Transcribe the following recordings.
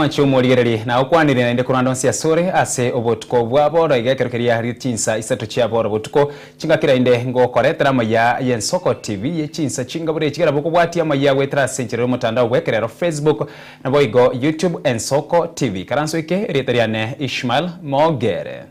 mwanchi umurigereri na ukwanire na inde kurando cia sore ase obotuko bwa boro igekerekeria ritinsa isato cia boro botuko chingakira inde ngokoretera maya yensoko TV yechinsa chingabure chigera boko bwatia maya gwetera senchero mutandao gwekerero Facebook na boigo YouTube ensoko TV karanso ike rietariane Ishmael Mogere.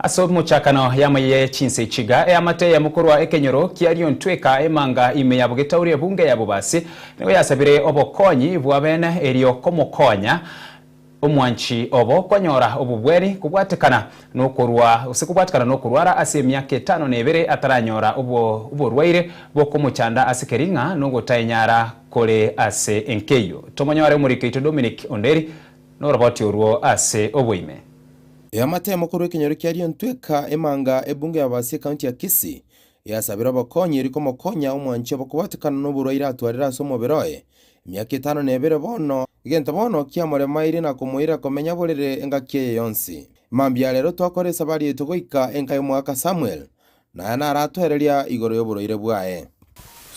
Aso muchakano yamaye chinse chiga amate ya mukuru wa ekenyoro kiario ntweka emanga ime ya bugitaurie bunge ya bubasi niwe yasabire obokonyi bwabene erio komokonya omwanchi obo konyora obubweri kubwatekana nokurwa usikubwatekana nokurwara ase myaka 5 na 2 ataranyora oborwaire bokomuchanda asikeringa nogotainyara kole ase enkeyo tomonyore murikeito Dominic Onderi no roboti urwo ase oboime. Yamate mukuru w'ekenyoro kiario ntweka emanga ebunge ya basi county ya Kisii yasabira abakonyi eriko mokonya omwanchi obokwatekana n'oburwaire atwarira ase omoberoe emyaka 5 na 2 bono igento bono kiamorema ire na kumuira komenya borere engaki yonsi mambia lero twakoresa bari etugoika enkayo mwaka Samuel na aratwereria igoro y'oburwaire bwae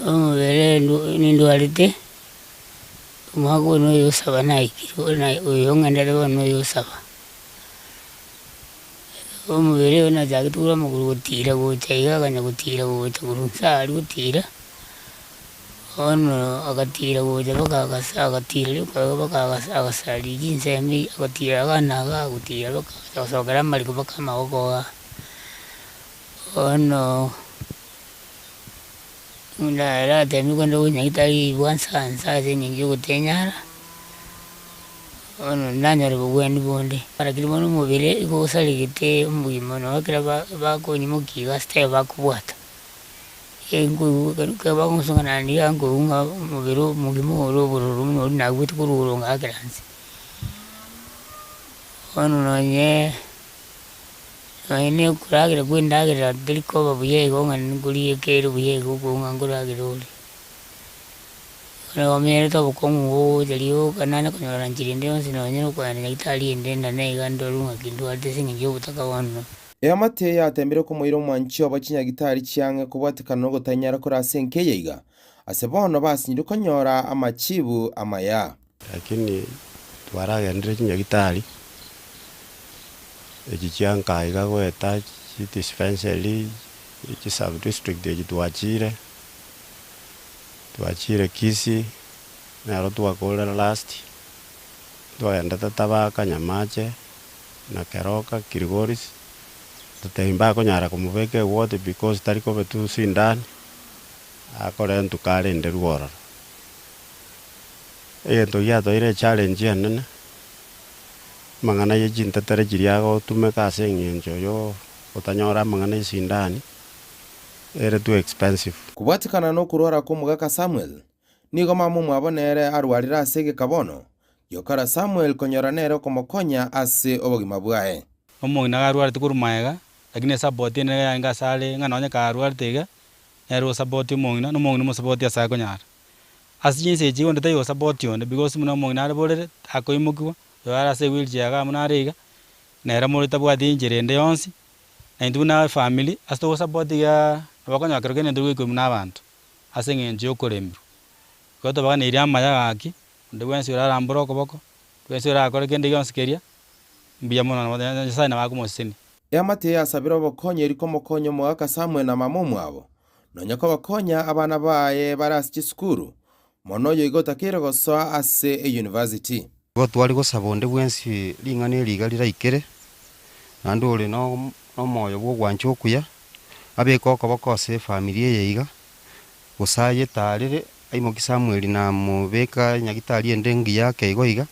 omubere nindwarite mwago no yosaba naikiro na oyongandare bono yosaba omubere ona zagitura muguru gutira gutaiga kanya gutira gutaguru sari gutira ono agatira goja bakagasa agatira bakagasa jinsemi agatira kana gutira bakasogara mari kubakama ogoa ono ndara temi kwenda nyitari bwansansa zenyingi gutenyara ono nanyara bugwendi bonde arakiri mono mubire ikosaligite mbuyimo no akira bakonyi mukiga stay bakubwata engu karuka bagonsongana ndi ango unga mubiro mugimo orobororo no nagwite kururonga akiranzi ono nanye ene kuragira gwindagira diriko babuye gonga nguriye kero buye gonga nguragira oli no mere to bokongo delio kanana konyora njirinde onse no nyero kwa nyitali endenda neiga ndorunga kindu atesingi ngiyo butaka wano Yamate yatembere ko moiro mwanchi obakinya gitari cyange kubwatekana no gutanyara kuri asenke yiga asebono basinyiru konyora amachibu amaya lakini twaragendere kinya gitari ekichyanka iga gweta dispensary sub district egitwachire Kisii naro twakora last twagenda tatabaka Nyamache na Keroka Kilgoris tutemba konyara kumubeke wote because tariko betu sindani akore ntukare nderuora to yato ire challenge yanene mangana yejinta tere jiriago tumeka asengenjo yo utanyora mangana sindani ere too expensive kubwatekana no kurwara ko mugaka Samuel nigo mamu mwabonere arwarira asege kabono yokara Samuel konyora nero komokonya ase obogima bwae omongina garwara tukurumaega lakini support ene yanga sale nganonya karwara tega ero support omongina no mongina mo support asa konyara asijinse jigo ndata yo support yonde because muno mongina ari borere akoimukwa yara se wheelchair ga munarega nera muri tabwati injirende yonsi na induna family asto support ya abakonya kerogene ndugwe n'abantu asengenje okoremiro goto bagana iri amaya gaki ndegwensi urarambura okoboko gwensi urakora kende yonsikeria mbiya muno na na bakumosini Yamate yasabira obokonye eriko mokonyo mwaka Samuel na mamumu abo nonyako bakonya abana baye barasi skuru monoyo igotakira gosoa ase university gotwari gosabonde gwensi lingane liga liraikere nandole no moyo bwo gwancho okuya abeko kobokose familia yeiga gusaye tarire aimo Samuel na mubeka nyagitari endengi yake igoiga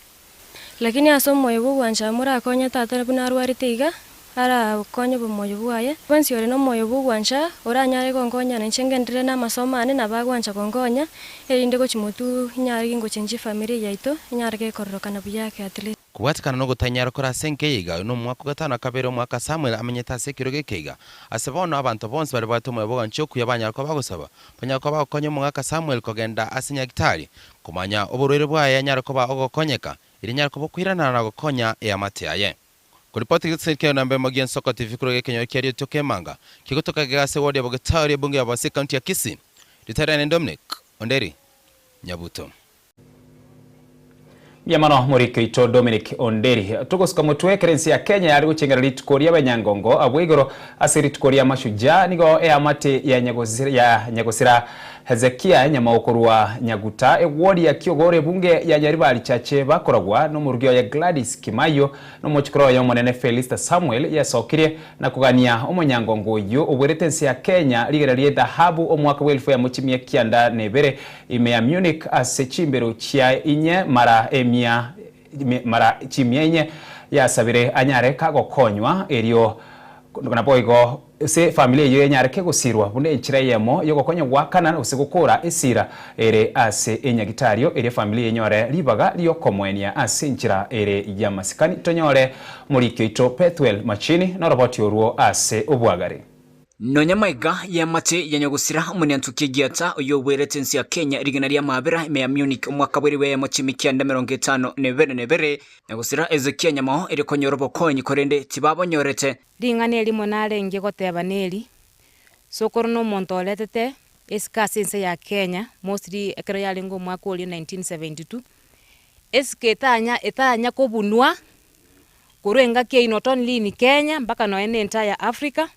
lakini asomoyo bwo gwancha mura konya tata bunarwarite iga ara konyo bomoyo bwaye kwansi ore no moyo bwo gwancha oranyare gongonya na ncengendire na masomane na bagwancha gongonya erinde go chimutu nyari ngo chenji familia yaito nyare ke kororokana buyake atlet kubwatekana no gutanyara kora senke yiga no mwaka gatano kabero mwaka Samuel amenyeta sekiro gekeiga asebono abantu bonse bari batomoye bwo gwancho kuyabanya ko bagusaba banyako bakonyo mwaka Samuel kogenda asinya gitari kumanya oburwere bwaye nyare ko ba ogokonyeka iri nyare ko bokwirana na gokonya Yamate yaye Kuripoti gitsikio nambe Magian Soko TV kuro Ekenyoro kiario toke manga kigutoka gigase wodi ya Bogetauri bunge ya Bwase kaunti ya Kisii. Ritarian Dominic Onderi Nyabuto. Yamano murikito Dominic Onderi tugosuka mutwe kerensi ya Kenya yari gucengera litukoria banyangongo abwigoro asiri tukoria mashujaa nigo amate ya nyagosira Hezekia nyamaukorwa nyaguta wodi ya Kiogore bunge ya Nyaribari chache bakoragwa no murugio ya Gladys Kimayo no muchikoro ya munene Felista Samuel yasokirie na kugania umunyangongo yo ubweretensi ya Kenya ligerarie dhahabu omwaka wa 1000 ya muchimia kianda nebere ime ya Munich asechimbero chia inye mara chimia inye ya sabire anyare kagokonywa erio na boigo se familia yo nyare kegusirwa bunde nchirayemo yo gokonya gwakana usigukura esira ere ase enyagitario ere familia yenyore libaga liyo komwenia ase nchira ere ya masikani tonyore murikito Pethuel Machini na roboti oruo ase obwagari Nonyamaiga ya mate ya nyagusira munyantukie giata uyo weretensi ya Kenya riganaria mabera ya Munich mwaka weriwe ya mochimikia ndameronge 5 nebere nyagusira Ezekia nyamao eri konyorobo konyi korende tibabo nyorete ringane monale nge goteba neli sokoro no montoletete eskasense ya Kenya mostly ekero yali ngo mwaka oli 1972 etanya kobunwa kurenga ke inoton lini Kenya mpaka no ene entire Africa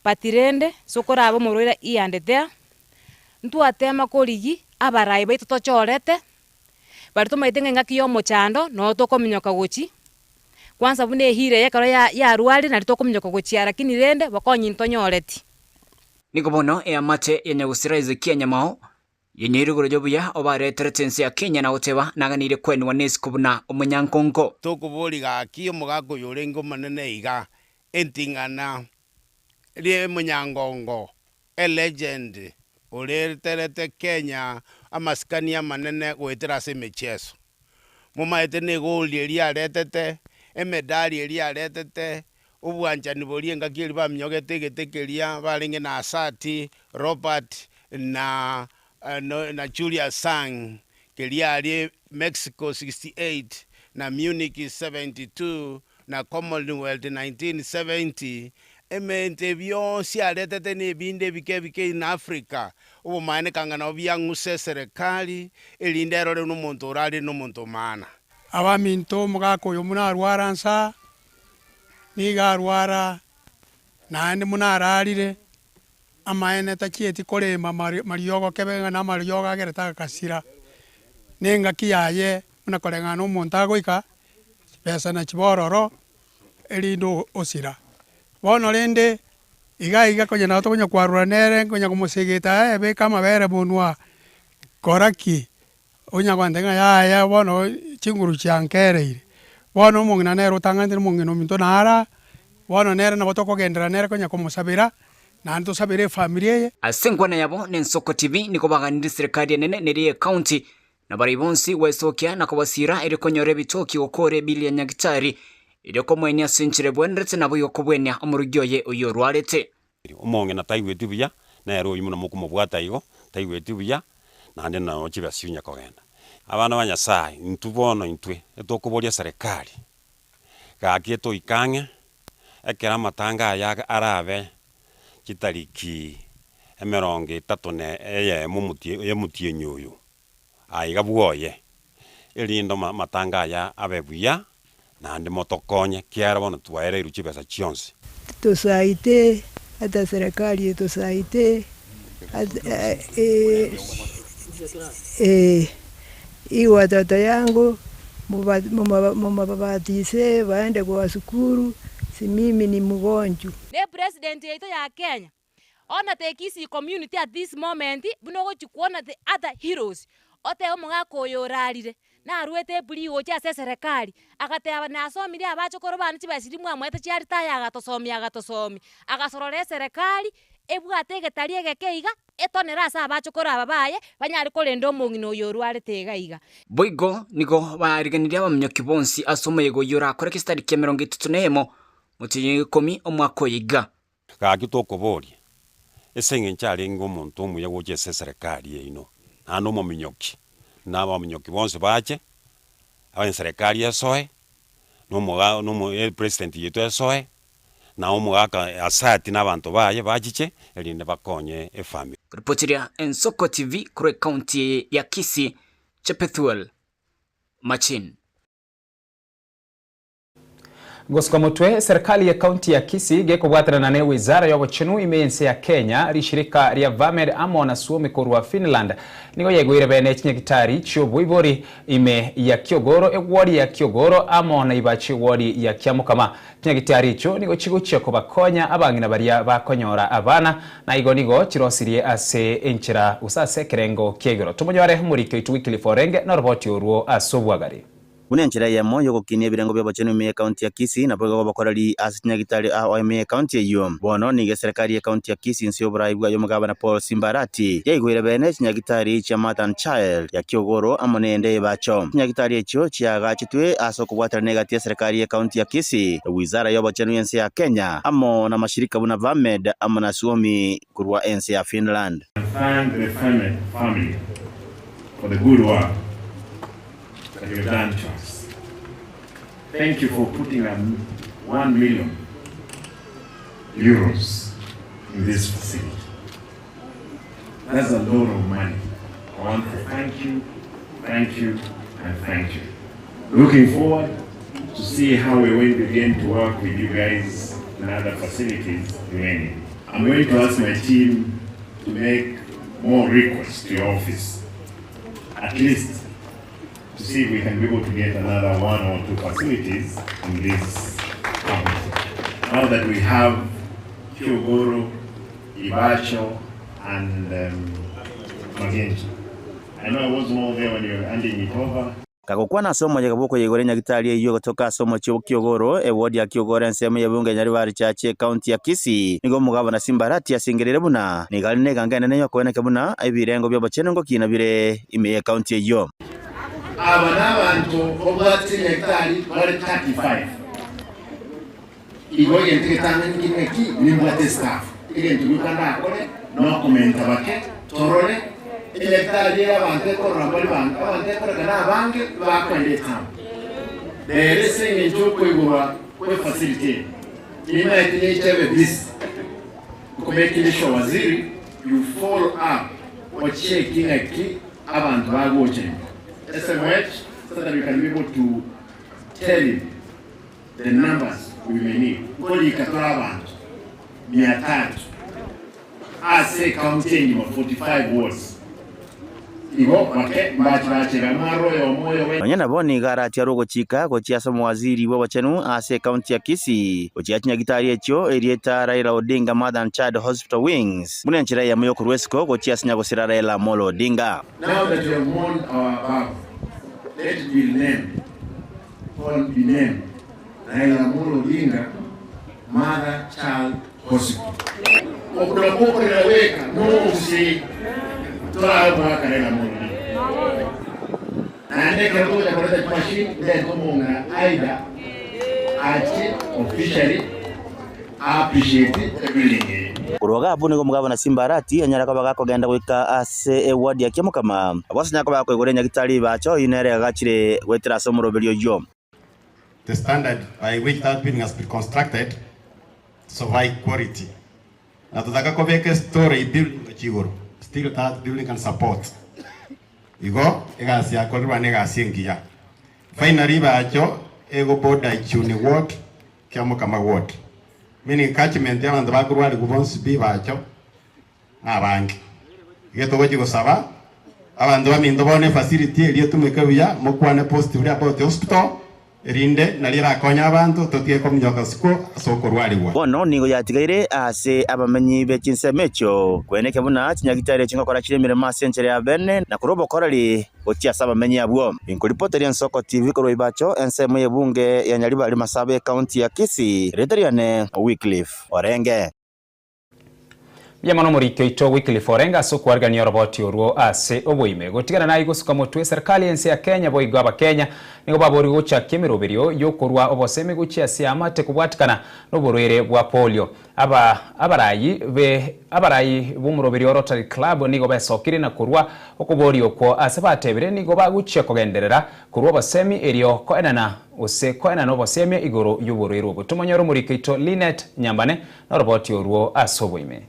patirende sokora abo moroira iande there ntu atema koligi abarai baitu tochorete bari tumaitenga ngaki yo mochando no tokominyoka gochi kwanza bune hire ye karo ya ruali na tokominyoka gochi lakini rende bakonyi ntonyoreti niko bono ya mate ya nyagusira Ezekia nyamao yeniruguro jobuya obareteretensi ya Kenya na oteba naganire kwenu wanesi kubuna omunyankongo tokuboliga akiyo mugago yorengo manene iga entingana rie munyangongo a legend ureterete Kenya amaskania manene gwetera se mecheso mumaete ne gold eria retete emedali eria retete ubwanja niborie ngakiri bamnyogete getekeria baringe na Asati Robert na Julius Sang keria ari Mexico 68 na Munich 72 na Commonwealth 1970 emente byonsi aletete nebinde bike in Africa ubo maene kangana byanguse serikali elindero le n'umuntu urali n'umuntu mana abaminto mugako yo munarwara nsa nigarwara nande munaralire amaene takieti kolema mariogo kebenga na mariogo agereta kasira nenga kiyaye munakolenga no muntu agoika pesa na chibororo elindo osira bono rende iga konya na tokonya kwarura nere konya kumusigita ebe kama bere bunwa koraki onya kwandenga ya bono chinguru chankereire bono mungina nero tangandire mungino minto nara bono nere na botoko gendera nere konya kumusabira na ndo sabire familia asengwana yabo nensoko TV niko baganira serikali nene neriye county na baribonsi wesokia na kubasira iri konyore bitoki okore bilia nyagitari iri komwenya asinchire bwenretse nabo yokobwenya omurugyoye uyo rwarete omonge na taiwetu buya na ero yimuna mukumubwata igo taiwetu buya nande na ochiba siunya kogenda abana banyasai ntubono intwe etokoboria serikali gakieto ikange ekera matanga ya arabe chitariki emeronge 3 ne eye mutie nyoyo aiga bwoye elindo matanga ya abebuya nande motokonye kiara bono twaere iruchi pesa chionse tusaite hata serikali tusaite hii watoto yangu mumababatise waende kwa shukuru si mimi ni mgonjwa the president yetu ya Kenya ona tekisi community at this moment bunogo chikuona the other heroes ote omugako yorarire na ruete buli ocha se serikali akateba na asomire abacho korobana chibasiri mwamwete chiarita ya agatosomi agasorore serikali ebwate getarie gekeiga etonera asa abacho koraba baye banyari kolendo mungino yorware tegaiga boigo nigo bariganiria bamnyoki bonsi asomego yora kore kistari ke 31 mutinyi 10 omwako yiga gaki tokoboria esenge nchari ngo muntu omuya goche se serikali ino ano mominyoki na baminyoki bonse bache abanye serikali yasoe no president yetu esoe na omugaka asati n'abantu baye bachiche erinde bakonye efamily. Ripotiria Ensoko TV kure county ya Kisii, Chepethuel Machin. Gosiko mutwe serikali ya kaunti ya Kisii gekubwatirana na wizara y'obuchinu imense ya Kenya rishirika rya Vamed Amona Suomi kurwa Finland nigo yegwire bene chinyagitari chobwibori ime ya Kiogoro ewodi ya Kiogoro Amona ibachi wodi ya Kiamukama. Chinyagitari icho nigo chiguchia kubakonya abangina baria bakonyora abana na igo nigo chirosirie ase enchira usase kerengo Kiegoro. Tumonyore murike ituwikili forenge na roboti uruo asobwagari. Unenchira ya moyo gukinia birengo bya bachenu me county ya Kisii na bwo bakorali asinyagitari a me county yo bono ni serikali ya county ya Kisii nsio buraibwa yo mugabana Paul Simbarati yaigwire bene chinyagitari cha Mother Child ya Kiogoro amonende bacho chinyagitari echo chiaga chitwe asoko bwatara negatia serikali ya county ya Kisii wizara yo bachenu yense ya Kenya amo na mashirika buna Vamed Amona Suomi kurwa ense ya Finland. Thank the family for the good work that you've done to us. Thank you for putting 1 million euros in this facility. That's a lot of money. I want to thank you, and thank you. Looking forward to see how we're going to begin to work with you guys in other facilities remaining. I'm going to ask my team to make more requests to your office, at least to see if we can be able to get another 1 or 2 facilities in this county. Now that we have Kiogoro, Ibacho, and Magenji. I know I wasn't all there when you were handing it over. Kakokwa na somo ya kaboko yegore nyagitari iyo kutoka somo cyo Kiogoro ewodi ya Kiogoro nsemo yabunga nyaribari chache county ya Kisii nigo mugabo na Simbarati yasingerere buna nigaline gangana nayo kwena kabuna ibirengo byo bacheno ngo kinabire ime county iyo. Aba n'abantu obwati hectare bari 35 igo yenteketanga n'kineki nimbwate staff igento bikanda akore no komenta bake torole hectare y'abantu ekorora bari bantu abantu ekorora n'abange bakwende tamu there singe njoko igwa kwe facility ina itinye chebe this kumekile sho waziri you follow up or checking aki abantu bagoche SMH so that we can be able to tell you the numbers we may need. Kodi katora abantu 300 ase county of 45 wards. Igo bake bache gamaro yo moyo we. Banyana boni gara tia rogo chika ko tia somo waziri wa bachenu ase county ya Kisii. Ko tia nyagitari echo Erieta Raila Odinga Mother Child Hospital Wings. Mune nchira ya moyo kurwesiko ko tia sinya gosira Raila Molo Odinga. Now that we have mourned our Baba, let it be named. All be named. Raila Molo Odinga Mother Child Hospital. Okula boko inaweka no usi toa mwaka Raila Molo Odinga. Na ndeka roja kwa machine ndio kumunga aida achi officially appreciate the building. Kuroga abu nigo mugabo na Simbarati anyaraka bagako genda gwika ase ewadi ya Kiamukama abasinyako bako igore nyagitari bacho inere gachire wetira somoroberio yo. The standard by which that building has been constructed so high quality. Na tutaka kobeke story building Kiogoro still that building can support. Igo egasi yakorwa negasi ngiya. Finally bacho ego boda ichuni ward Kiamukama ward. Meaning catchment y'abantu bakurwari kubonsi bibacho abange geto gochi gusaba abantu baminto bone facility eri tumekabuya mukwane positive about the hospital rinde nalira konya abantu totie komnyoka siko sokorwariwa bono nigo yatigaire ase abamenyi bekinsemecho kweneke buna chinyagitare chingakora chiremire masenchere ya bene na kurobo korali otia saba menyi abwo inkolipoteri Ensoko TV koro ibacho ensemo yebunge ya Nyaribari Masabe county ya Kisii Rederiane Wycliffe Orenge. Yamano murikyo ito wikili forenga so kwargania roboti oruo ase oboime gotigana na igusuka mutwe serikali ense ya Kenya boigo aba Kenya nigo babori gocha kemiroberio yokorwa oboseme gochi ase amate kubwatikana noborwere bwa polio abarayi b'umuroberio Rotary Club nigo besokire na kurwa okobori okwo ase batebere nigo baguchia kogenderera kurwa obosemi erio koenana ose koenana oboseme igoro yoborwere obo tumonyoro murikyo ito Linet Nyambane na roboti oruo ase oboime.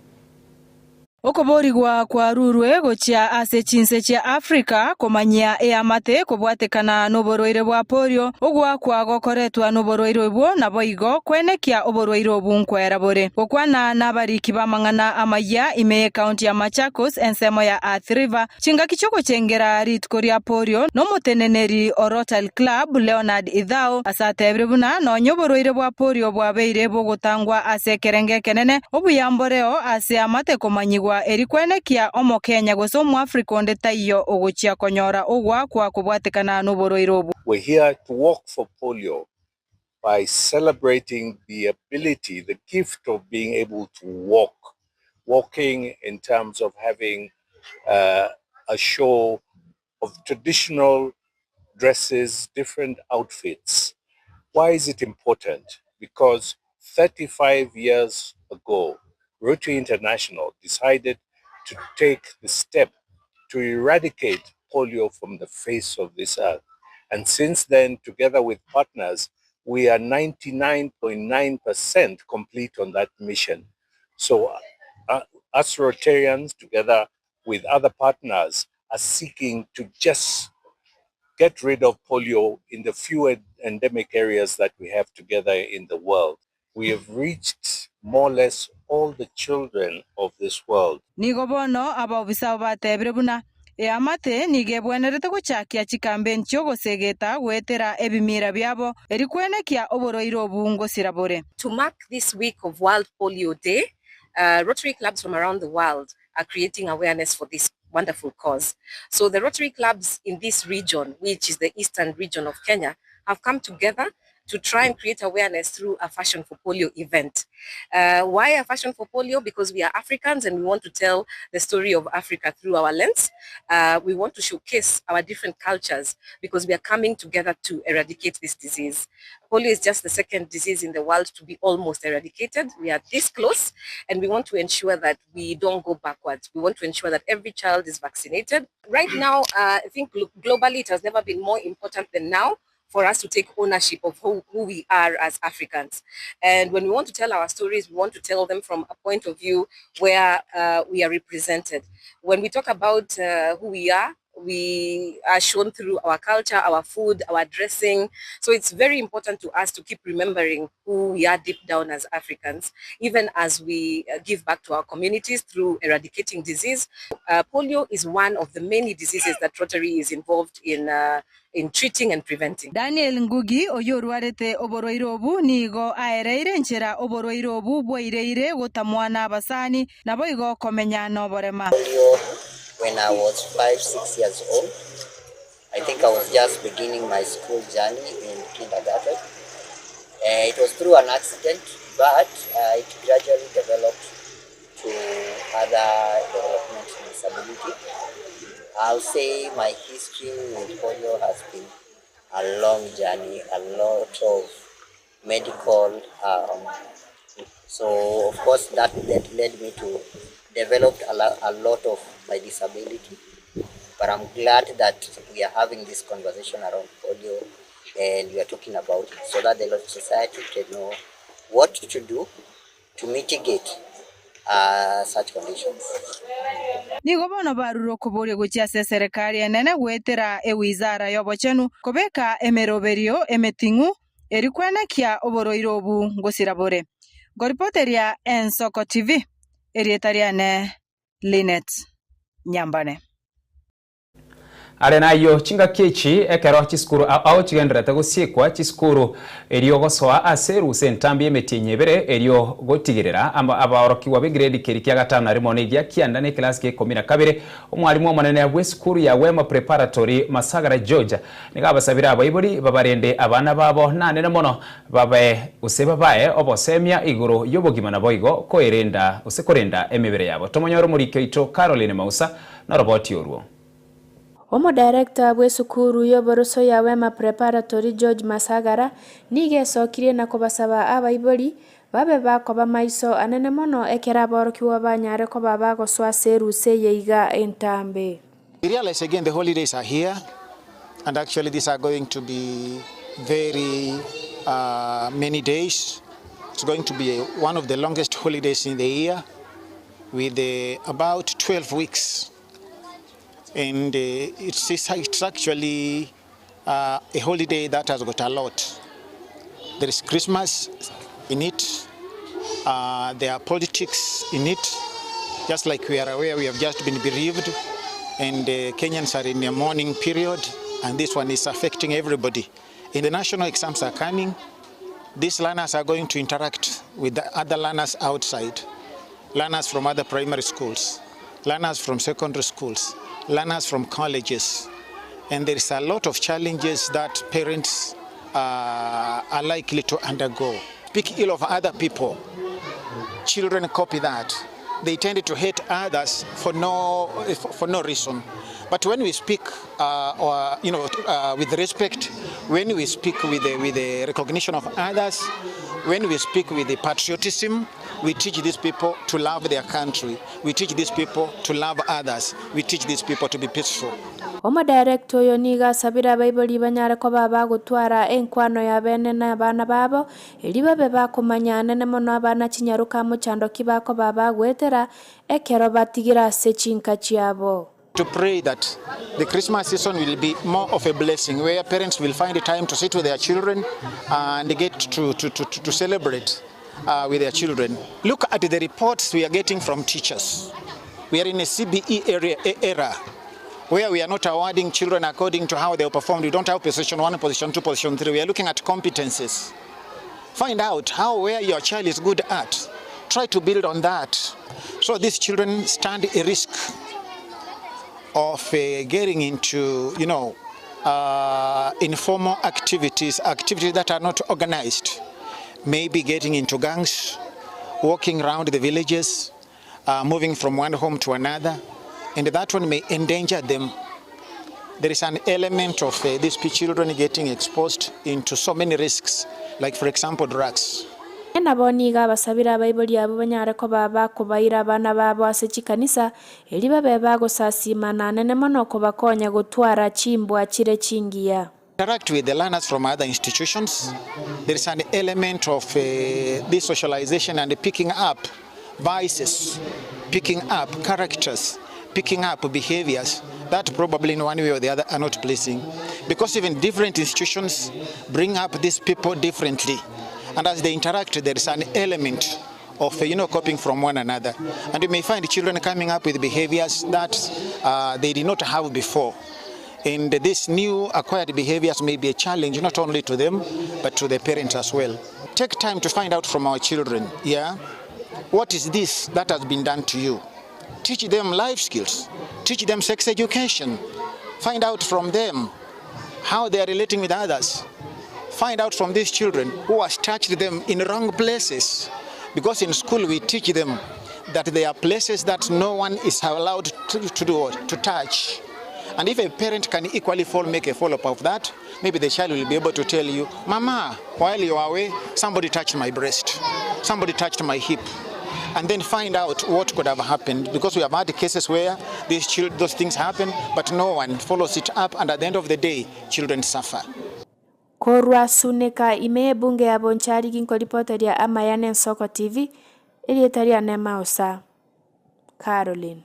Okoborigwa kwa rurwe gochia ase chinse chia Afrika komanyia eamate kobwatekana noborwaire bwa polio ogwa kwa gokoretwa noborwaire obwo nabo igo kwenekia oborwaire obu nkwera bore gokwana nabariki bamang'ana amaya ime county ya Machakos ensemo ya Athi River chinga kichoko chengera ritko ria polio no muteneneri o Rotary Club Leonard Ithao asatebre buna no nyoborwaire bwa polio bwa beire bogotangwa ase kerenge kenene obuyamboreo ase amate komanyigwa erikwenekia omo Kenya goso mu Africa onde taiyo ogochia konyora ogwa kwa kubwatekana noborwaire obu. We're here to walk for polio by celebrating the ability, the gift of being able to walk. Walking in terms of having a show of traditional dresses, different outfits. Why is it important? Because 35 years ago, Rotary International decided to take the step to eradicate polio from the face of this earth. And since then, together with partners, we are 99.9% complete on that mission. So us Rotarians, together with other partners, are seeking to just get rid of polio in the few endemic areas that we have together in the world. We have reached more or less all the children of this world. Nigobono aba obisa batebre buna eamate nigebwenerete gochakia chikamben chogo segeta gwetera ebimira byabo erikwenekia oboroire obu ngosirabore. To mark this week of World Polio Day, Rotary clubs from around the world are creating awareness for this wonderful cause. So the Rotary clubs in this region, which is the eastern region of Kenya, have come together to try and create awareness through a Fashion for Polio event. Why a Fashion for Polio? Because we are Africans and we want to tell the story of Africa through our lens. We want to showcase our different cultures because we are coming together to eradicate this disease. Polio is just the second disease in the world to be almost eradicated. We are this close and we want to ensure that we don't go backwards. We want to ensure that every child is vaccinated. Right now, I think globally it has never been more important than now for us to take ownership of who we are as Africans. And when we want to tell our stories, we want to tell them from a point of view where we are represented. When we talk about who we are shown through our culture, our food, our dressing. So it's very important to us to keep remembering who we are deep down as Africans, even as we give back to our communities through eradicating disease. Polio is one of the many diseases that Rotary is involved in treating and preventing. Daniel Ngugi oyorwarete oboroire obu nigo aereire nchera oboroire obu bwoireire gotamwana basani nabo igo komenya no borema. When I was 5-6 years old, I think I was just beginning my school journey in kindergarten. It was through an accident, but it gradually developed to other development disability. I'll say my history with polio has been a long journey, a lot of medical. So of course that led me to develop a lot of my disability. But I'm glad that we are having this conversation around polio and we are talking about it so that the society can know what to do to mitigate such conditions. Nigobono baruro koborie gochia serikali enene gwetera ewizara yobochenu kobeka emeroberio emetingu erikwenekia oboroire obu ngosirabore. Goripoteria Ensoko TV erietariane Linet Nyambane. Are nayo chinga kichi ekero chiskuru au chigenderete gusiekwa chiskuru erio gosoa aseru sentambi emetinyebere erio gotigirira abaorokiwa be grade keri kya gatano na rimo negia kianda ne class ke 12 umwalimu omanene abwe skuru ya Wema Preparatory Masagara Georgia nigabasabira abayiburi babarende abana babo nanene mono babe usebabaye obosemia iguru yobogima na boigo koerenda usekorenda emibere yabo tomonyoro muri keito Caroline Mausa na roboti oruo. Omo director bwe sukuru yoboroso ya Wema Preparatory George Masagara nige sokire na kubasaba abayibori babe bakoba maiso anene mono ekera borokiwa banyare ko baba go swaseruse yeiga entambe. We realize again the holidays are here, and actually these are going to be very many days. It's going to be one of the longest holidays in the year with about 12 weeks. And it's actually a holiday that has got a lot. There is Christmas in it. There are politics in it. Just like we are aware, we have just been bereaved, and Kenyans are in a mourning period, and this one is affecting everybody. And the national exams are coming. These learners are going to interact with the other learners outside, learners from other primary schools, learners from secondary schools, learners from colleges, and there is a lot of challenges that parents are likely to undergo. Speak ill of other people. Children copy that. They tend to hate others for no reason. But when we speak, with respect, when we speak with the recognition of others, when we speak with the patriotism, we teach these people to love their country. We teach these people to love others. We teach these people to be peaceful. Omo director yoniga sabira baiboli banyare ko baba gutwara enkwano ya bene na bana babo eliba beba kumanyana ne mono abana kinyaruka mu chando kibako baba gwetera ekero batigira sechinka chiabo. To pray that the Christmas season will be more of a blessing, where parents will find the time to sit with their children and get to celebrate with their children. Look at the reports we are getting from teachers. We are in a CBE era where we are not awarding children according to how they performed. We don't have position 1, position 2, position 3. We are looking at competences. Find out where your child is good at. Try to build on that. So these children stand a risk of getting into, informal activities that are not organized. Maybe getting into gangs, walking around the villages, moving from one home to another, and that one may endanger them. There is an element of these children getting exposed into so many risks, like for example drugs. Naboniga basabira baiboli abo banyare ko baba kubaira bana babo asechikanisa eli babe bago sasima na nene mono ko bakonya gutwara chimbwa chire chingia. Interact with the learners from other institutions. There is an element of this socialization and picking up vices, picking up characters, picking up behaviors that probably in one way or the other are not pleasing. Because even different institutions bring up these people differently. And as they interact, there is an element of copying from one another. And you may find children coming up with behaviors that they did not have before. And these new acquired behaviors may be a challenge not only to them, but to the parents as well. Take time to find out from our children, what is this that has been done to you? Teach them life skills. Teach them sex education. Find out from them how they are relating with others. Find out from these children who has touched them in wrong places. Because in school we teach them that there are places that no one is allowed to touch. And if a parent can equally make a follow-up of that, maybe the child will be able to tell you, Mama, while you are away, somebody touched my breast, somebody touched my hip. And then find out what could have happened, because we have had cases where those things happen, but no one follows it up, and at the end of the day, children suffer. Korwa suneka ime bunge ya Bonchari ginko reporter ya Amayane Soko TV ili etaria nema osa. Caroline.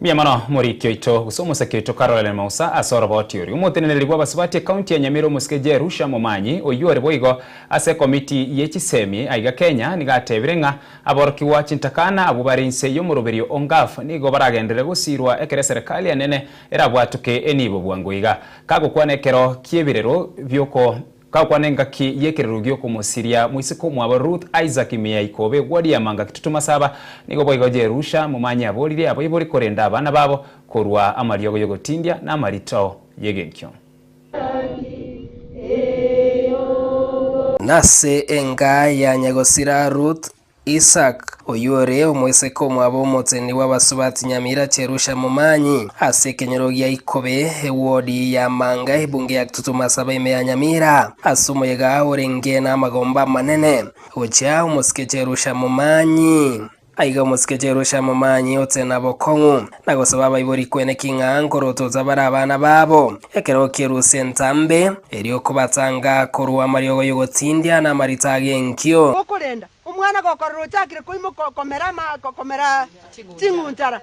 Miamano muri kyoito usomusa kyoito Caroline Mausa asora botiori umuteneneri bwa basubati county ya Nyamira muskeje rusha mumanyi oyore boigo ase komiti yechisemi aiga Kenya nigatebirenga aborokiwa chintakana abubarinse yo muruberio ongaf nigo baragendere gusirwa ekere serikali anene erabwatuke enibo bwangoiga kagukwanekero kiebirero byoko kakwanenga ki yekerero gyo kumusiria mwisiko mwa Ruth Isaac Mia ikobe gwadi amanga kitutuma saba nigo boigo jerusha mumanyi abolire aboibori korenda abana babo korwa amaryogo yogotindia na marito yegenkyo nase enga ya nyagosira Ruth Isaac oyore omwiseko mwabo moteni w'abasubati Nyamira cherusha mumanyi ase kenyerogia ikobe ewodi ya manga ebunge ya kitutuma saba ime ya Nyamira asumuyega orenge na magomba manene ocha omusike cherusha mumanyi aiga omusike cherusha mumanyi otena bokongu nagosaba abaibori kwene kinga nkoroto zabara abana babo ekero kiruse ntambe eriyo kubatanga korwa maryogo yogotindia na maritage nkyo okurenda umwana gokororo chakire koimo komera tinguntara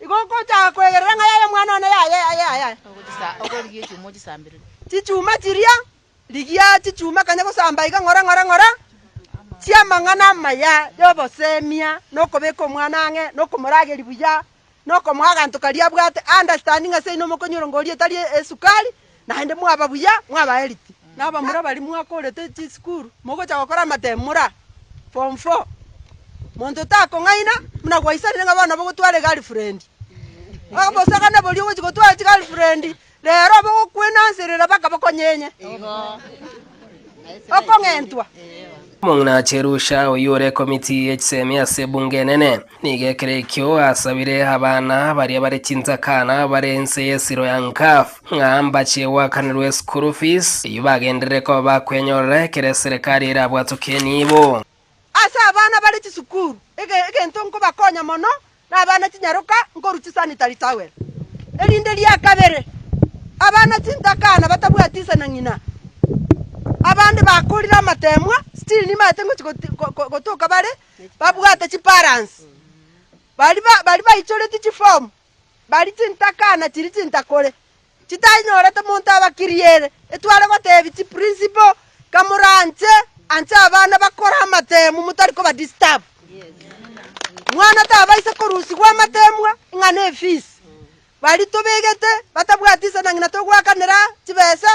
igoko cha kwegerera ngaya mwana ona ya ogoriye chumo gisambire chichuma chiria ligia chichuma kanya gusamba iga ngora chiamangana maya yobosemia nokobeka mwana nge nokomurageri buya nokomwagantu karia bwate understanding ase no mokonyurongori etari esukali na hende mwaba buya mwaba elite naba mura bali mwakorete chi school mogocha gukora matemura form 4 muntu tako ngaina muna gwaisarire ngabana bogutware girlfriend abosaka na boli ugo gutware girlfriend lero bokwinanzirira baka bakonyenye okongentwa mungna cherusha oyore komiti HCM ase bunge nene nigekere kyo asabire abana bari bare chintakana barense yesiro yankaf ngamba chewa kanirwe school fees yubagendere ko bakwenyorere kere serikali irabwatuke nibo asa abana bari chisukuru ege ntonko bakonya mono na abana tinyaruka ngoruti sanitary towel elinde lya kabere abana tintakana batabwatisa na ngina abandi bakurira matemwa still ni matengo gotoka bale babwata chi balance bali ichore ti form bali tintakana tiri tintakore chitanyora ta monta abakiriere etwale gotebi ti principal kamurance ante abana bakora matemu mutari ko ba disturb mwana ta abaisa korusi kwa matemwa ngane fees bali tobegete batabwatisa nangina to gwakanira chibesa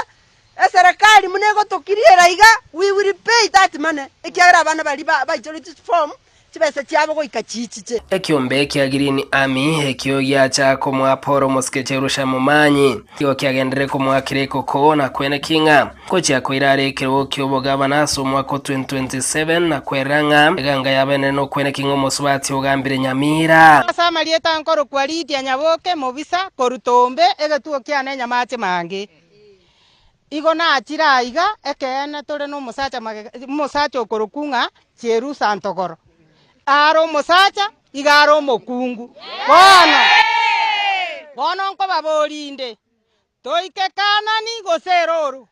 eserikali munego tokiriera iga we will pay that money ekiara abana bali baichoriti form chibesa cyabo go ikachichiche ekyombe kya Green Army ekyo yacha ko mwaporo muskecherusha mumanyi kyo kyagendere ko mwakireko kona kwene kinga kocha koirare kero kyoboga naso mwako 2027 na kweranga eganga yabene no kwene kinga musubati ogambire Nyamira asama lieta nkoro kwaliti anyaboke mobisa korutombe egetuo kyane nyamate mange igo na achira iga ekena tore no musacha okorokunga cheru santogoro aro musacha igaro mokungu bono nko baborinde toike kanani goseroru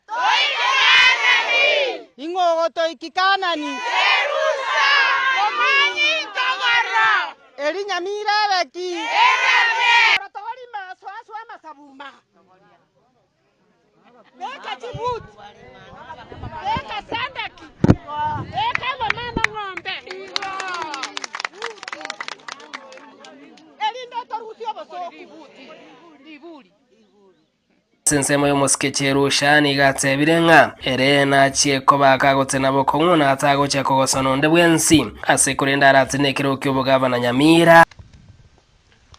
ingogo toike kanani serusa omanyi togoro eri Nyamira beki tori maswaswa masabuma Eka chibuti. Eka sandaki. Eka mama ng'ombe. Elinda torusi obosoku. Libuli. sensemo yo muskecherusha ni gatebirenga erena chieko bakagotena bokonguna atago chako gosononde bwensi ase kurenda aratinekero kyobo gavana Nyamira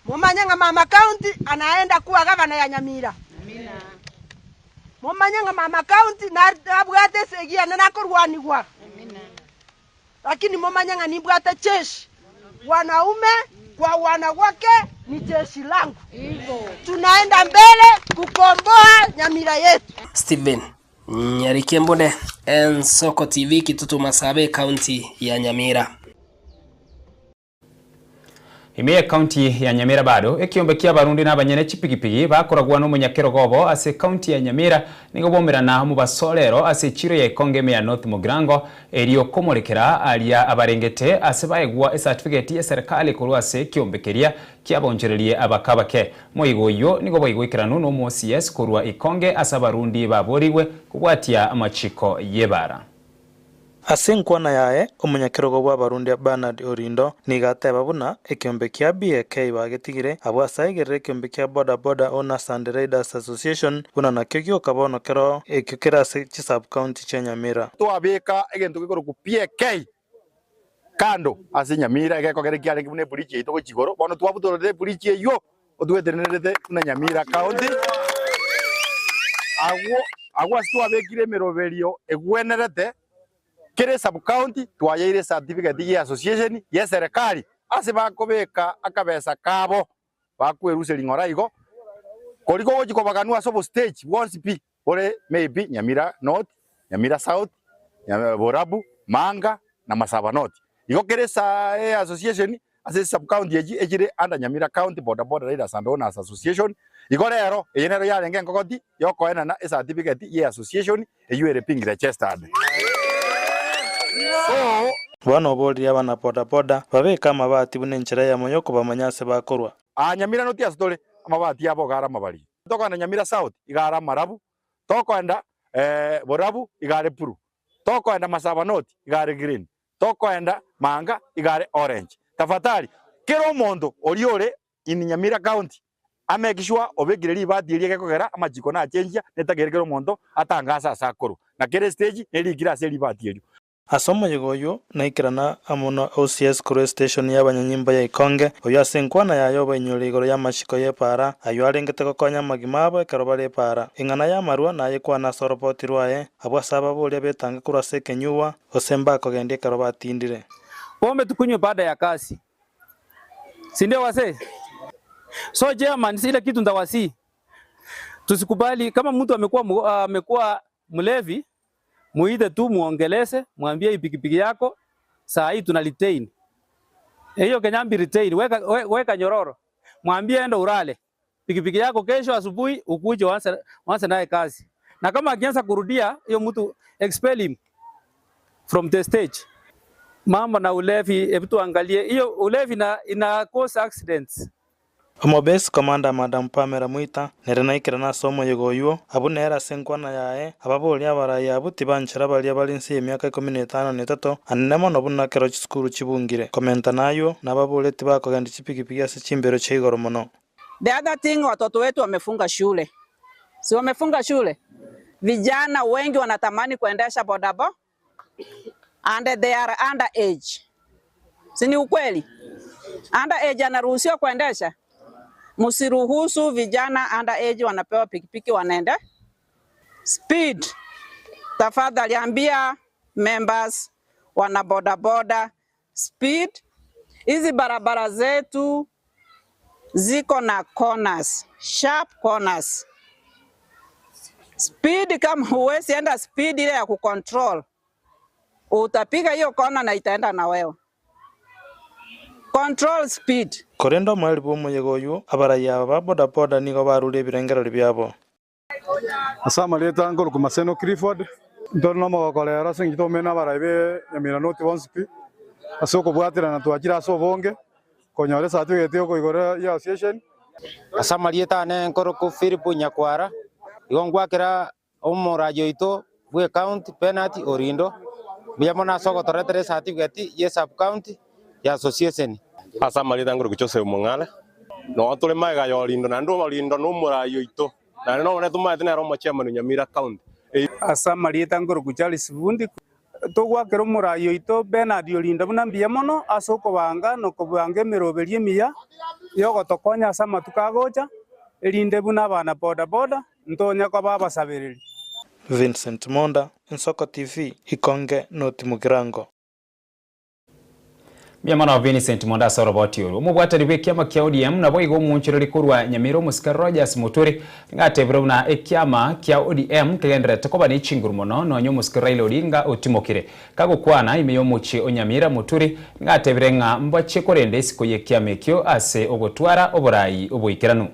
mumanyanga mama county anaenda kuwa gavana ya Nyamira mumanyanga mama county na abwate segia na nakorwanigwa lakini mumanyanga ni bwate cheshi wanaume kwa wanawake ni jeshi langu. Tunaenda mbele kukomboa Nyamira yetu. Steven Nyarikembone, Ensoko TV, Kitutu Masabe, County ya Nyamira. Ime county ya Nyamira bado ekiyombekia barundi n'abanyene chipigipigi bakoragwa n'umunyakerogobo ase county ya Nyamira nigo bomerana mu basolero ase chiro ya Ikonge ya North Mugirango eriyo komorekera alia abarengete ase baegwa certificate ya serikali kurwa ase kiyombekeria kiabonjererie abakabake moigo iyo nigo boigwikiranu no mu CS kurwa Ikonge ase barundi baboriwe kubwatia amachiko yebara. Asinkwana yae umunyakirego bwa Barundi Bernard Orindo nigateba buna ekiombe kia BK bagetigire abo asaigere ekiombe kia Boda Owners and Riders Association buna nakyo gyokabono kero ekikira se sub county cha Nyamira twabeka egento gikoro ku BK kando ase Nyamira egeko gere kia ngibune bridge ito gikoro bono twabutore bridge yo otwetenerete na Nyamira county agwo twabekire meroverio egwenerete kere sub county twayeire certificate ya association ya serikali ase bakobeka akabesa kabo bakweruse lingora igo koliko gojiko baganua sobo stage once p ore maybe Nyamira North, Nyamira South, Borabu, Manga na Masaba North. Igo kere sa association ase sub county ejire under Nyamira County Boda Riders and Owners Association. Igo rero eyenero ya lenge ngokoti yoko ena na certificate ya association eyuere ping registered. Bwana bodi abana boda babeka amabati bune nchira ya moyoko bamanyase bakorwa Nyamira North asitole amabati yabo gara mabali toko na Nyamira South igara marabu toko enda Borabu igare puru toko enda Masaba North igare green toko enda Manga igare orange. Tafadhali kero mondo oriore in Nyamira County amekishwa obegire libati eliye kogera amajiko na chenjia netagerekero mondo atangasa asakoro na kere stage eligira se libati elyo asomo yegoyo naikirana amono OCS Kuru Station y'abanyanyimba ya Ikonge oyo asenkwana yayo banyore igoro ya mashiko ye para ayo arengete kokonya magimabo karobare para ingana ya marwa naye kwana soropoti rwaye abwasaba bole betanga kurase kenyuwa osemba kogendie karobatindire pombe tukunywe baada ya kazi si ndio wase so German sile kitu ndawasi tusikubali kama mtu amekuwa mlevi muide tu muongeleze mwambie pikipiki yako saa hii tunalitain hiyo kenyambi retain weka nyororo mwambie enda urale pikipiki yako kesho asubuhi ukuje wanze naye kazi na kama akianza kurudia hiyo mtu expel him from the stage. Mambo na ulevi hebu tuangalie hiyo ulevi ina cause accidents. Omobes Commander Madam Pamela Muita nerenaikirana somo yegoyo abunera senkwana yae ababoli abarayi abuti banchara bali abalinsi emyaka 15 n'etatu anemo nobuna kero chikuru chibungire komenta nayo nababoleti bakogandi chipikipiki ase chimbero cheigoro mono. The other thing, watoto wetu wamefunga shule. Si wamefunga shule? Vijana wengi wanatamani kuendesha bodaboda and they are under age. Si ni ukweli? Under age anaruhusiwa kuendesha? Musiruhusu vijana under age wanapewa pikipiki wanaenda speed. Tafadhali ambia members wana bodaboda speed. Hizi barabara zetu ziko na corners, sharp corners. Speed kama huwezi enda speed ile ya kucontrol, utapiga hiyo kona na itaenda na wewe. Control speed. Korendo mwalibu muyegoyo abaraya ba bodaboda nigo barure birengero byabo. Asama leta ngoro ku Maseno Clifford ndono mogokorera singito mena barabe Nyamira North Wonspi asoko bwatira na twakira so bonge konyore satu yetio ko igora ya association. Asama leta ne ngoro ku Filipu Nyakwara igongwakira omorajo ito bwe county penalty Orindo biyamona soko toretere certificate ye sub county ya association. Asama leta ngoro ku Joseph Mungala no tole maiga yo Orindo na ndo Orindo no morajo ito na no ne tumate na romo chairman Nyamira county. Asama leta ngoro ku Charles Vundi togwakira omorajo ito Bernard Orindo buna biyamono asoko banga no kubanga meroberie miya yogo tokonya asama tukagocha elinde buna bana boda ntonya kwa baba sabiriri. Vincent Monda, Nsoko TV, Ikonge, North Mugirango. Miamana Vincent Mondasa roboti uru. Mubwatani bwe kiama kia ODM na boigo munchirori kurwa Nyamiro Musika Rogers Muturi ngatebro na ekiama kia ODM kegendere takoba ni chingurumono no nyo Musika Raila Odinga otimokire. Kago kwana imeyo muchi Onyamira Muturi ngatebre nga mbache korende siko ye kiama kyo ase obotwara oborai oboikiranu.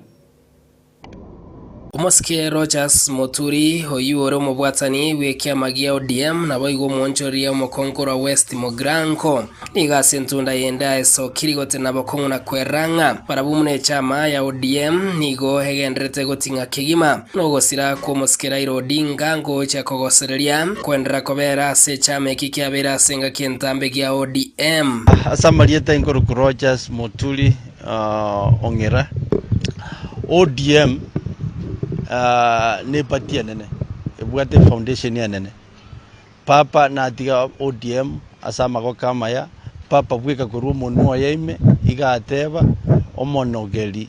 Musika Rogers Muturi oyuore mubwatani bwe kiama gia ODM na boigo munchoria Mukonkora West Mogranko niga sentunda yenda eso kirigote na bokongo na kweranga parabumune chama ya ODM nigo hegendrete gotinga kigima nogosira ko Musika Raila Odinga ngo cha kogosereria kwendera kobera se chama kikiabera senga kentambe gia ODM Asamalieta Inkoro Rogers Muturi ongera ODM ne party nene ebwate foundation ya nene papa na tiga ODM asama ko kama ya papa bweka kuru munwa yaime igateba omonogeli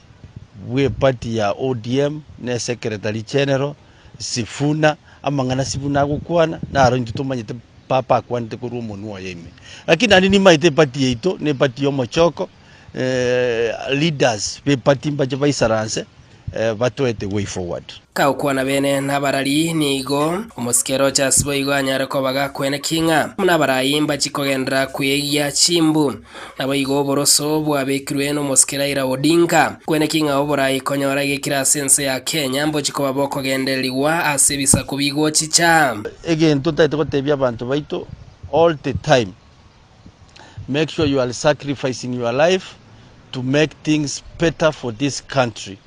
bwe party ya ODM ne secretary general Sifuna amangana Sifuna gukwana na aronji tumanyete papa kwante kuru munwa yaime lakini ani ni maite party yeito ne party yo mochoko leaders be party mbaje baisaranse batoete way forward kaukwana bene nabarari nigo Musika Rogers boigo anyarako baga kwene kinga munabarayi mbachikogendra kuyegia chimbu naboigo boroso bwabekirwe no Musika Raila Odinga kwene kinga oborayi konyora gekira sense ya Kenya mbochiko baboko gendeliwa asebisa kubigo chicha again tutaite gotebya abantu baito all the time make sure you are sacrificing your life to make things better for this country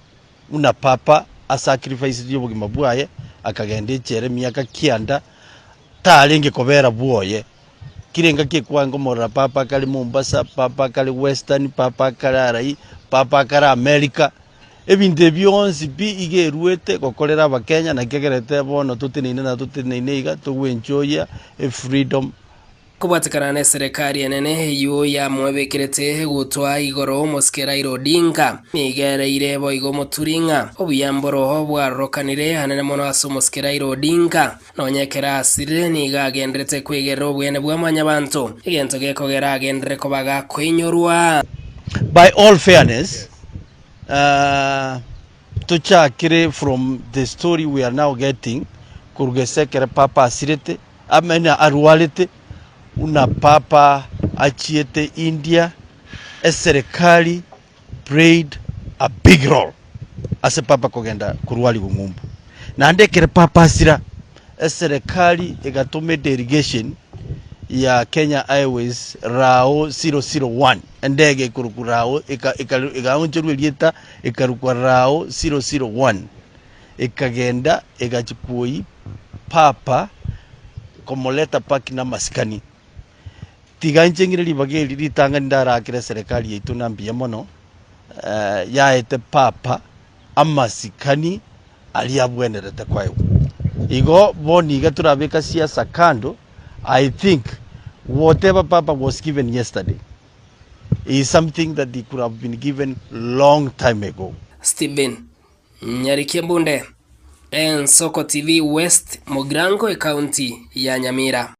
una papa a sacrifice yo bugima bwaye akagende chere miaka kianda talenge kobera bwoye kirenga kikwango mora papa kali Mombasa papa kali Western papa kali Arai papa kali America ebinde byonsi bi igeruete kokolera abakenya na kegerete bono tutinine iga to enjoy a freedom kubatikana na serikali enene yu ya mwebekirete gutwa igoro Musika Raila Odinga migereire boigo muturinga obuyamboro bwarokanire hanene mono aso Musika Raila Odinga nonyekera asire niga agendrete kwegera obwene bwamanya bantu igento gekogera agendere kobaga kwenyorwa by all fairness tuchakire from the story we are now getting kurugesekere papa asirete amena arwalete una papa achiete India serikali played a big role as a papa kogenda kurwali gumumbu na ndekere papa asira serikali egatume delegation ya Kenya Airways rao 001 ndege kurukurao ikaonjerwe lieta ikarukwa rao 001 ikagenda igachukui papa komoleta paki na maskani tiganjengire libageli litanga ndara akira serikali yetu nambia mono yaete papa amasikani aliyabwenerete kwayo igo boni gaturabeka siasa kando. I think whatever papa was given yesterday is something that he could have been given long time ago. Stephen Nyarikembunde Soko TV West Mogrango County ya Nyamira.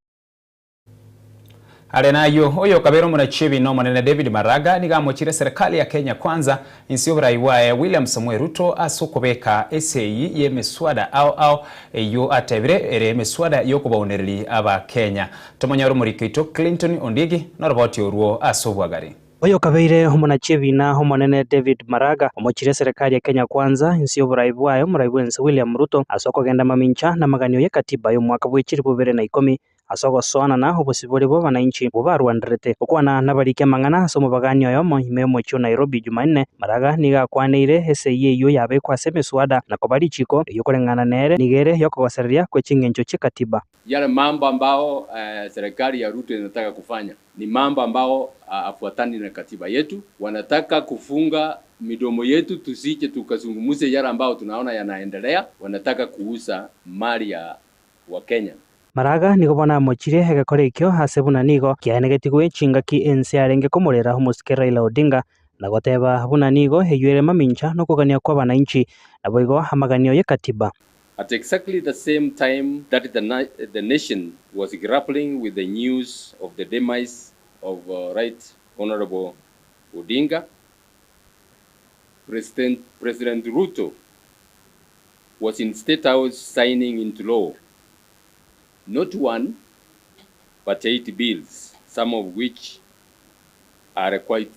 Arenayo oyo kabero munachibi no manene David Maraga nigamochire serikali ya Kenya kwanza insiobrai wae William Samuel Ruto asokobeka SAE ye meswada au yo atebire ere meswada yokubaonereri aba Kenya tomonyaro murikito Clinton Ondigi no roboti oruo asobwagari oyo kabeire homonachibi na homonene David Maraga omochire serikali ya Kenya kwanza insiobrai wae muraiwense William Ruto asokogenda mamincha na maganio ya katiba yo mwaka bwechiri 2010 asogo soana na obosibori bo bananchi bobarwanderete okwana nabarike mangana somo baganyo yomo imemo cho Nairobi Jumanne Maraga niga kwaneire SAE yo yabe kwa semeswada na kobali chiko yokorengana nere nigere yokogosereria kwechingencho chikatiba yale mambo ambao serikali ya Ruto inataka kufanya ni mambo ambao afuatani na katiba yetu. Wanataka kufunga midomo yetu tusije tukazungumuze yale ambao tunaona yanaendelea. Wanataka kuuza mali ya wa Kenya. Maraga nigo bona mochire hegakore ikyo hasebuna nigo kianegetigwe chingaki NCRenge komorera Musika Raila Odinga na goteba buna nigo heyure mamincha no kugania kwa bananchi naboigo hamaganio ye katiba. At exactly the same time that the nation was grappling with the news of the demise of Right Honorable Odinga, President Ruto was in State House signing into law not 1, but 8 bills, some of which are quite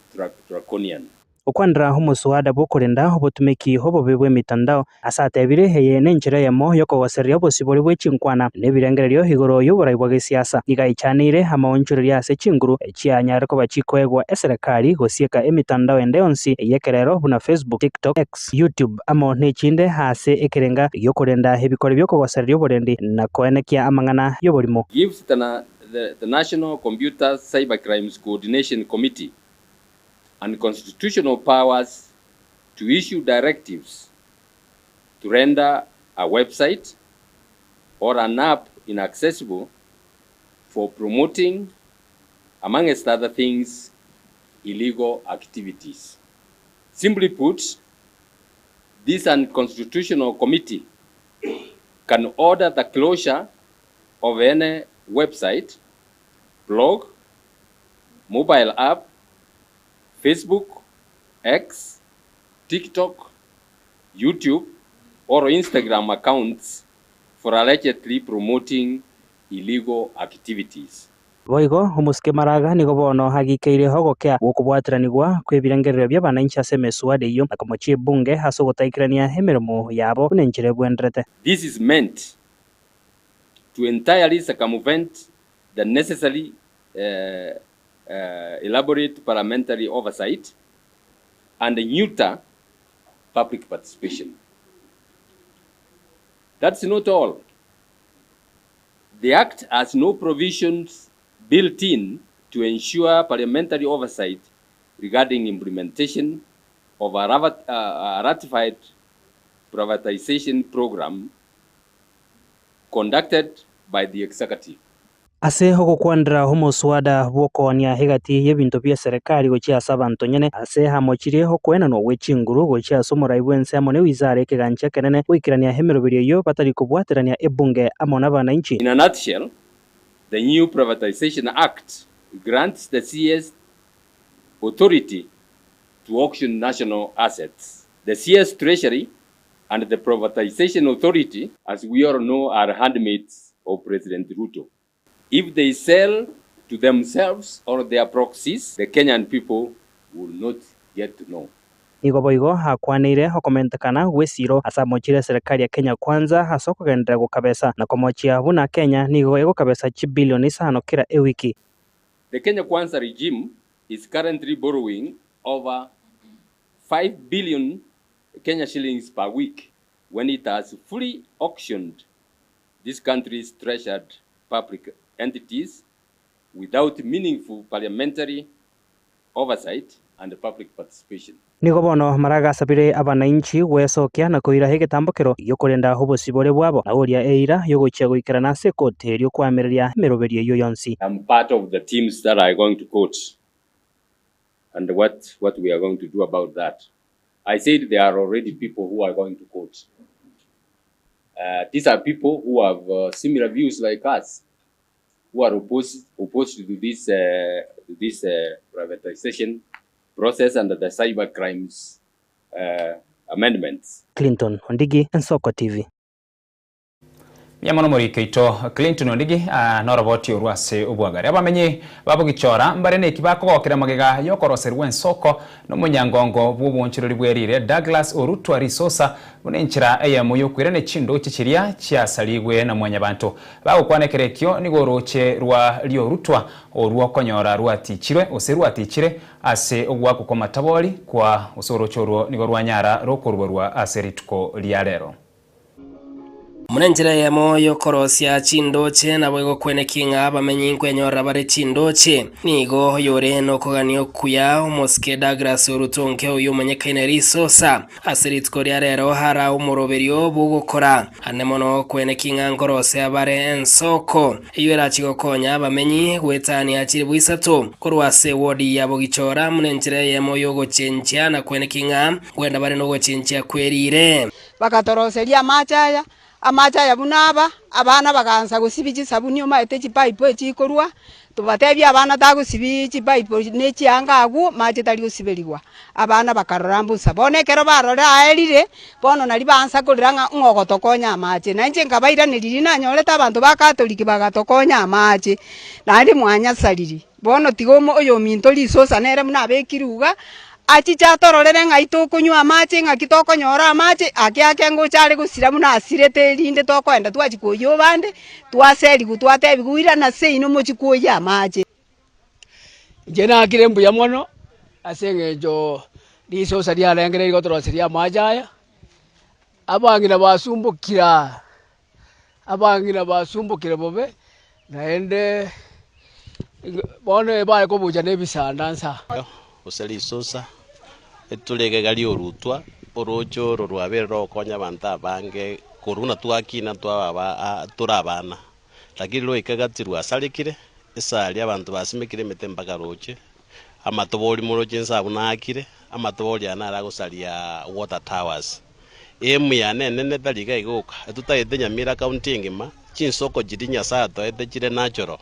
draconian. Ukwandra humuswada bukurenda obutumiki obubi bwe mitandao asatebire heye n'enjira yamo yokogoseria obusibori bw'echinkwana n'ebirengererio igoro y'oburai bwa gisiasa igaichanire amaonchoreria ase chinguru echianyare koba chikoegwa eserikali gosieka emitandao ende yonsi eyekerero buna Facebook, TikTok, X, YouTube amo n'echinde hase ekerenga yokurenda ebikore byokogoseria oburendi na koenekia amang'ana y'oborimo. Gives the National Computer Cybercrimes Coordination Committee and constitutional powers to issue directives to render a website or an app inaccessible for promoting, amongst other things, illegal activities. Simply put, this unconstitutional committee can order the closure of any website, blog, mobile app, Facebook, X, TikTok, YouTube, or Instagram accounts for allegedly promoting illegal activities. Boigo umuske maraga nigo bono hagikeire hogokea gukubwatiranigwa kwebirengerero by'abananchi ase meswade iyo nakomochie bunge haso gutaikirania emirimo yabo kunenjire bwenderete. This is meant to entirely circumvent the necessary elaborate parliamentary oversight and neuter public participation. That's not all. The Act has no provisions built in to ensure parliamentary oversight regarding implementation of a ratified privatization program conducted by the executive. Ase hogokwandra humuswada bwokonia hegati y'ebintu bya serikali gochia sabanto nyene ase hamochire hokwena no wechinguru gochia somorai bwense amone wizara ekegancha kenene wikirania hemerobirio yo batari kubwaterania ebunge amona bananchi. In a nutshell, the new Privatization Act grants the CS authority to auction national assets. The CS Treasury and the Privatization Authority, as we all know, are handmaids of President Ruto. If they sell to themselves or their proxies, the Kenyan people will not get to know. Nigo boigo hakwanire hokomentekana wesiro asa mochire serikali ya Kenya Kwanza haso kugendera gukabesa na komochia buna Kenya nigo ego kabesa chibilioni 5 kila ewiki. The Kenya Kwanza regime is currently borrowing over 5 billion Kenya shillings per week when it has fully auctioned this country's treasured public entities without meaningful parliamentary oversight and public participation. Nigo bono maraga sabire abananchi wesokia na koira hegetambokero yokorenda hobosibore bwabo na oria eira yogochia goikarana se kote ryo kwamereria meroberie yo yonsi. I'm part of the teams that are going to court and what we are going to do about that. I said there are already people who are going to court. These are people who have similar views like us, who are opposed to this privatization process and the cyber crimes amendments. Clinton Ondigi, Nsoko TV. Yamono muri keito Clinton Ondigi noroboti urwase ubwagari abamenye babugichora mbarene kibakogokera magega yokoroserwe Nsoko no munyangongo bw'ubunchirori bwerire Douglas Orutwa Risosa bunenchira eyamo yokwirane chindo chichiria chiasaligwe na mwanyabantu bagukwanekerekyo nigoroche rwa lyo Rutwa orwo konyora rwatichirwe oserwatichire ase ogwa kukomatabori kwa osorochorwo nigorwanyara rokorwa rwa aserituko liarero. Munenjira yamo yokorosia chindoche na bwego kwene kinga bamenyi kwenyora bare chindoche nigo yore no koganio kuya umuske Douglas Orutonke uyu menyekane Risosa asiritko rero hara umoroberio bugukora anemono kwene kinga ngorose abare Nsoko iyera chigokonya bamenyi gwetani akiri bwisatu korwase wodi yabo gichora munenjira yamo yogo chencha na kwene kinga gwenda bare no gochencha kwerire bakatoroseria amachaya bunaba abana baganza gusibiji sabuni oma etechi pipe echikorwa tubatebia abana tagusibi Bible ne chiangagu mache tari gusiberiwa abana bakarora mbusa bone kero barore aerire bono nari bansa kuranga ngogotokonya mache nanje ngabaira niriri nanyoreta abantu bakatoliki bagatokonya mache nandi mwanya sariri bono tigomo oyo minto lisosa nere muna bekiruga achicha tororere ng'aito kunywa amache ng'akitokonyora amache ake ngochare gusira muna asirete rinde tokwenda twachikoyo bande twaseri gutwatebi guira na seino mochikoya amache jena kire mbuya mono asengejo lisosa lyarengere igotoroseria amache aya abangina basumbukira bobe naende bone bale kobuja nebisandansa useli sosa etulege gali orutwa orocho rorwabere rokonya abantu abange kuruna twakina twaba turabana lakini lo ikagatirwa salikire esali abantu basimikire metembaka roche amatoboli muroje nsabu nakire amatoboli anara gusalia water towers emu ya nene taliga igoka etutaite Nyamira county ngima chinsoko jirinya sato etechire natural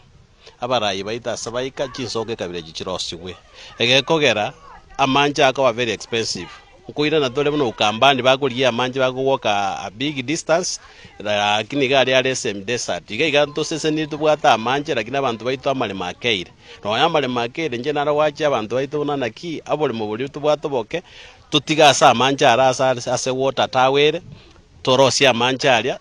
abarayi baita sabaika chinsoke kabire gichirosibwe egekogera amanja akawa very expensive ukuira na dole muno ukambani bakulia amanja bakuwoka a big distance lakini gari ya SM desert iga ntosese ni tubwata amanja lakini abantu baito amale makeire no yamale makeire nje nara wacha abantu baito nana ki abole mu buli tubwata boke tutigasa amanja arasa ase water tower torosia amanja alia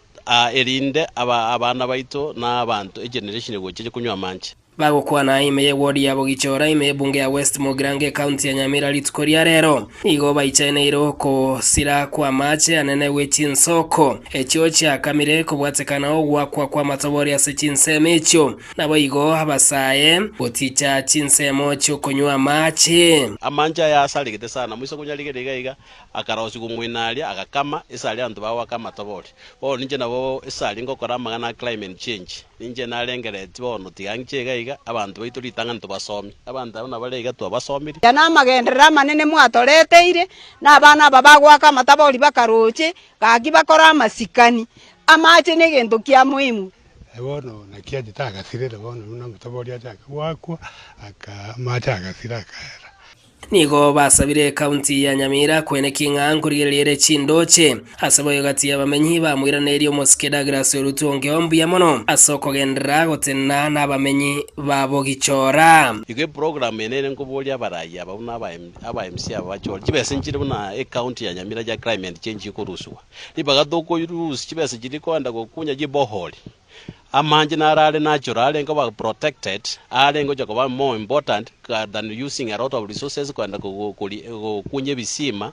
erinde abana baito na abantu generation gocheje kunywa amanje bagukwana ime wodi ya Bogichora ime bunge ya West Mogrange county ya Nyamira litukoria rero igo baicheneiro ko sira kwa mache anene wechinsoko echo cha kamire ko bwatekana ogwa kwa matobori ya sechinseme echo nabo igo abasaye boticha chinsemo cyo kunywa mache amanja ya saligite sana mwiso kunyaligere iga akarosi kumwinalia akakama isali antu bawa kama tobori bo ninje nabo isali ngokora magana climate change ninje nalengereti bono tigangichega abantu baito litanga ntubasomi abantu abana balega twabasomiri yana magenderera manene mwatoreteire na abana babagwaka matabori bakaroche gaki bakora masikani amache ne gento kya muhimu bono nakia jitaka sirere bono na matabori ataka wakwa aka macha agasira kaera nigo basabire county ya Nyamira kwene kinga nguriyelere chindoche asaboyo gati abamenyi bamwiraneri omosikeda Grace Rutonge ombuya mono asoko gendera gotena nabamenyi babogichora ige program enene ngobolya barayi abuna aba MC abachora kibese njire buna county ya Nyamira ja climate change ikoruswa libaga doko yurusi kibese jiriko anda gokunya jiboholi amanje narale natural ngo ba protected ale ngo jakoba more important than using a lot of resources kwanda kunye bisima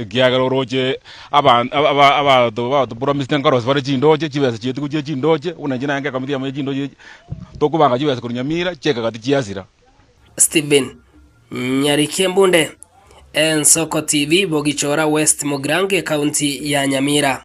giagalo roje aba do promise ngaros bare jindoje kibese chetu kuje jindoje unanje nange kamiti ya jindoje tokubanga kibese kunyamira cheka kati chiazira Steven Nyarikembunde Ensoko TV Bogichora West Mogrange county ya Nyamira.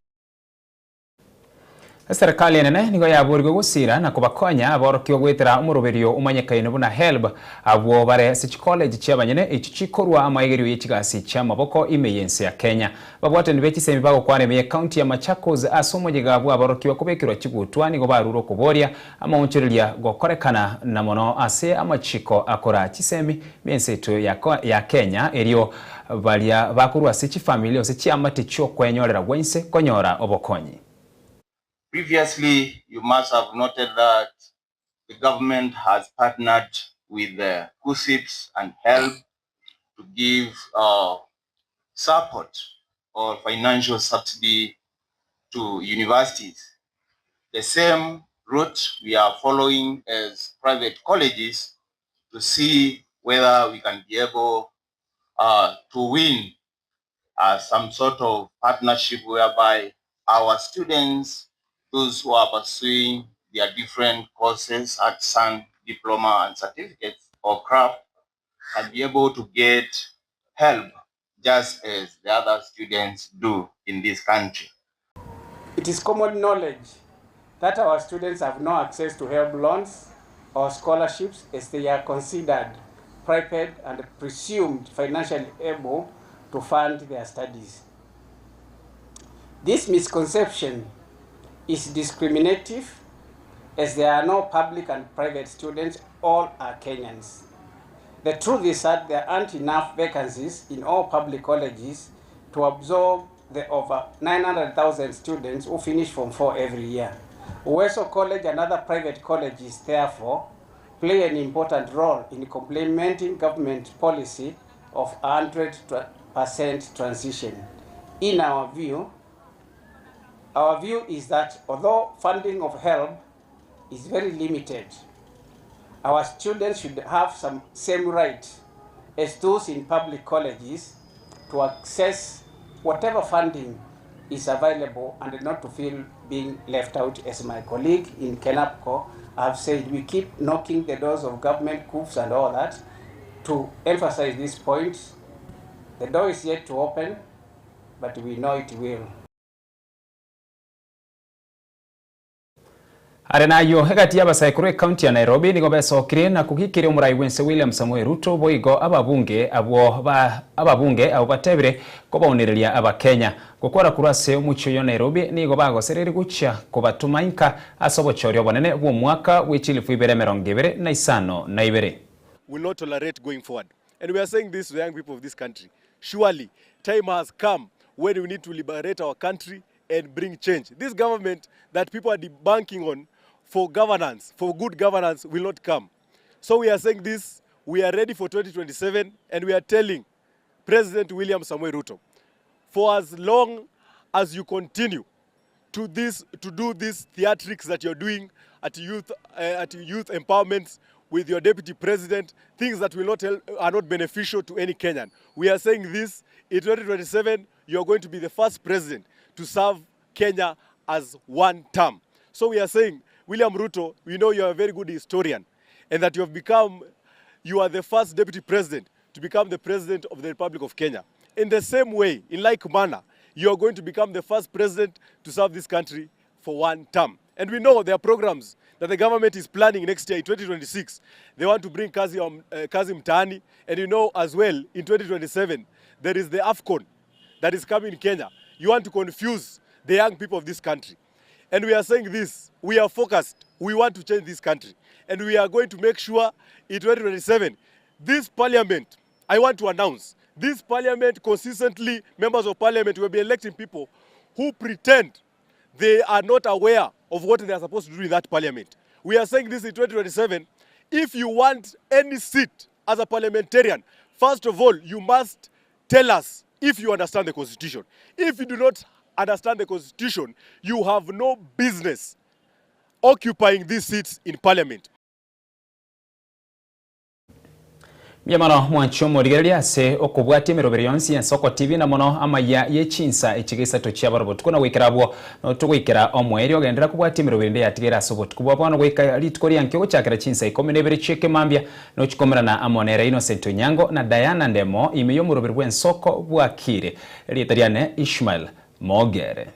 Serikali nene nigo yaburgo gusira na kubakonya aborokyo gwetera umuroberio umanyekaine buna help abo bare sich college cyabanyene ichikorwa amayigerio y'ikigasi cyamaboko imeyense ya Kenya babwate nibeki semi bago kwane me county ya Machakos asomojega abo aborokyo kubekirwa kigutwa nigo baruro kuboria amaunchirilia gokorekana na mono ase amachiko akora chisemi menseto ya Kenya erio balia bakurwa sich family ose cyamate cyo kwenyorera gwense konyora obokonyi. Previously, you must have noted that the government has partnered with the KUSSIPs and HELP to give support or financial subsidy to universities. The same route we are following as private colleges to see whether we can be able to win some sort of partnership whereby our students, those who are pursuing their different courses at SAN, diploma and certificates or craft, can be able to get help just as the other students do in this country. It is common knowledge that our students have no access to help loans or scholarships as they are considered private and presumed financially able to fund their studies. This misconception is discriminative As there are no public and private students, all are Kenyans. The truth is that there aren't enough vacancies in all public colleges to absorb the over 900,000 students who finish Form 4 every year. Uweso College and other private colleges, therefore, play an important role in complementing government policy of 100% transition. In our view is that although funding of HELB is very limited, our students should have some same right as those in public colleges to access whatever funding is available and not to feel being left out. As my colleague in KENAPCO have said, we keep knocking the doors of government coups and all that to emphasize this point. The door is yet to open, but we know it will. Arenayo hegati y'abasaikuru county ya Nairobi nigo besokire na kugikire umurai wense William Samoei Ruto boigo ababunge abo batebire ko bawunereria abakenya gukora kurase umucyo yo Nairobi nigo bagosereri gucha ko batumainka asobochoryo bonene bwo mwaka w'ikilifu 2025 will not tolerate going forward. And we are saying this to the young people of this country. Surely time has come when we need to liberate our country and bring change. This government that people are debunking on for governance, for good governance, will not come. So we are saying this, we are ready for 2027, and we are telling President William Samoei Ruto, for as long as you continue to do these theatrics that you're doing at youth empowerment with your deputy president, things that will not are not beneficial to any Kenyan. We are saying this, in 2027, you're going to be the first president to serve Kenya as one term. So we are saying, William Ruto, we know you are a very good historian, and that you are the first deputy president to become the president of the Republic of Kenya. In the same way, in like manner, you are going to become the first president to serve this country for one term. And we know there are programs that the government is planning next year in 2026. They want to bring Kazi Mtaani, and you know as well, in 2027, there is the AFCON that is coming in Kenya. You want to confuse the young people of this country. And we are saying this, we are focused, we want to change this country. And we are going to make sure in 2027, this parliament, I want to announce, this parliament consistently, members of parliament will be electing people who pretend they are not aware of what they are supposed to do in that parliament. We are saying this in 2027, if you want any seat as a parliamentarian, first of all, you must tell us if you understand the Constitution. If you do not understand the Constitution, you have no business occupying these seats in parliament. Miamano mwancho morigeria se okubwati mirobirionsi ya Soko TV na mono amaya yechinsa ichigisa tochia barobot kuna wikirabwo no tugwikira omweri ogendera kubwati mirobirinde yatigera sobot kubwabano gwika litkori yankyo chakira chinsa ikomene bere cheke mambia no chikomera na Amonera Innocent Onyango na Diana Ndemo imiyo murobirwe Soko bwakire lietariane Ishmael Mogere.